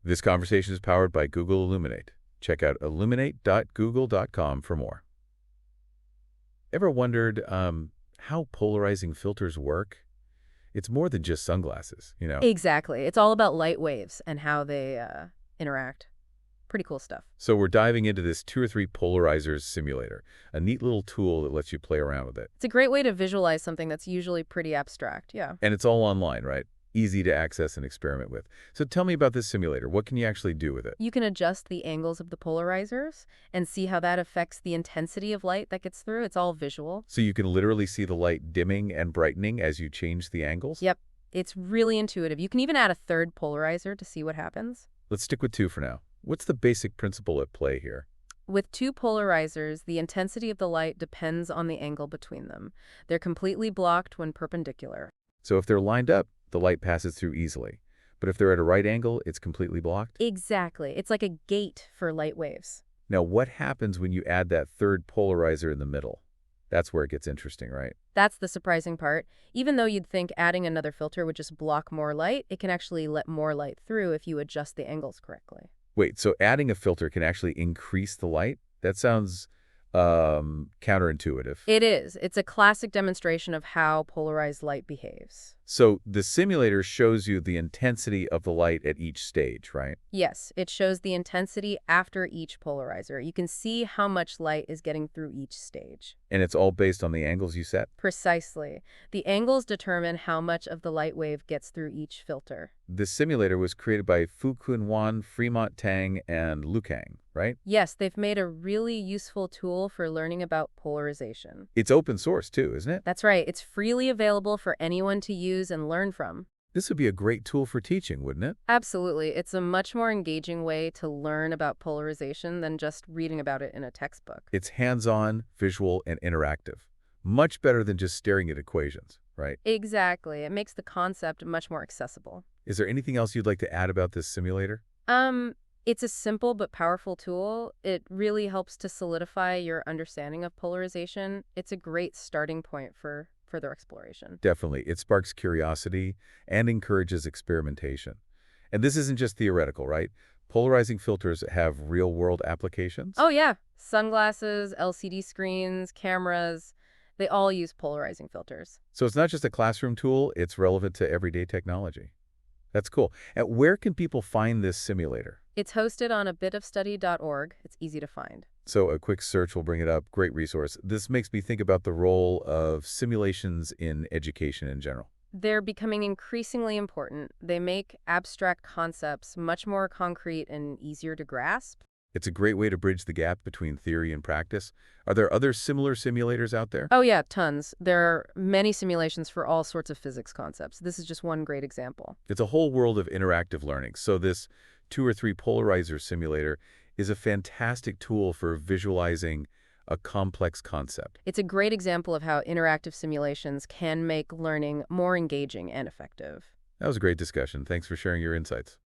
This conversation is powered by Google Illuminate. Check out illuminate.google.com for more. Ever wondered how polarizing filters work? It's more than just sunglasses. Exactly. It's all about light waves and how they interact. Pretty cool stuff. So we're diving into this 2 or 3 Polarizers simulator, a neat little tool that lets you play around with it. It's a great way to visualize something that's usually pretty abstract, yeah. And it's all online, right? Easy to access and experiment with. So tell me about this simulator. What can you actually do with it? You can adjust the angles of the polarizers and see how that affects the intensity of light that gets through. It's all visual. So you can literally see the light dimming and brightening as you change the angles? Yep. It's really intuitive. You can even add a third polarizer to see what happens. Let's stick with 2 for now. What's the basic principle at play here? With 2 polarizers, the intensity of the light depends on the angle between them. They're completely blocked when perpendicular. So if they're lined up, the light passes through easily. But if they're at a right angle, it's completely blocked? Exactly. It's like a gate for light waves. Now, what happens when you add that third polarizer in the middle? That's where it gets interesting, right? That's the surprising part. Even though you'd think adding another filter would just block more light, it can actually let more light through if you adjust the angles correctly. Wait, so adding a filter can actually increase the light? That sounds counterintuitive. It is. It's a classic demonstration of how polarized light behaves. So the simulator shows you the intensity of the light at each stage, right? Yes, it shows the intensity after each polarizer. You can see how much light is getting through each stage. And it's all based on the angles you set? Precisely. The angles determine how much of the light wave gets through each filter. This simulator was created by Fukun Wan, Fremont Tang, and Lukang, right? Yes, they've made a really useful tool for learning about polarization. It's open source too, isn't it? That's right. It's freely available for anyone to use and learn from. This would be a great tool for teaching, wouldn't it? Absolutely. It's a much more engaging way to learn about polarization than just reading about it in a textbook. It's hands-on, visual, and interactive. Much better than just staring at equations, right? Exactly. It makes the concept much more accessible. Is there anything else you'd like to add about this simulator? It's a simple but powerful tool. It really helps to solidify your understanding of polarization. It's a great starting point for further exploration. Definitely. It sparks curiosity and encourages experimentation. And this isn't just theoretical, right? Polarizing filters have real-world applications? Oh, yeah. Sunglasses, LCD screens, cameras, they all use polarizing filters. So it's not just a classroom tool, it's relevant to everyday technology. That's cool. And where can people find this simulator? It's hosted on abitofstudy.org. It's easy to find. So a quick search will bring it up. Great resource. This makes me think about the role of simulations in education in general. They're becoming increasingly important. They make abstract concepts much more concrete and easier to grasp. It's a great way to bridge the gap between theory and practice. Are there other similar simulators out there? Oh yeah, tons. There are many simulations for all sorts of physics concepts. This is just one great example. It's a whole world of interactive learning. So this 2 or 3 polarizer simulator is a fantastic tool for visualizing a complex concept. It's a great example of how interactive simulations can make learning more engaging and effective. That was a great discussion. Thanks for sharing your insights.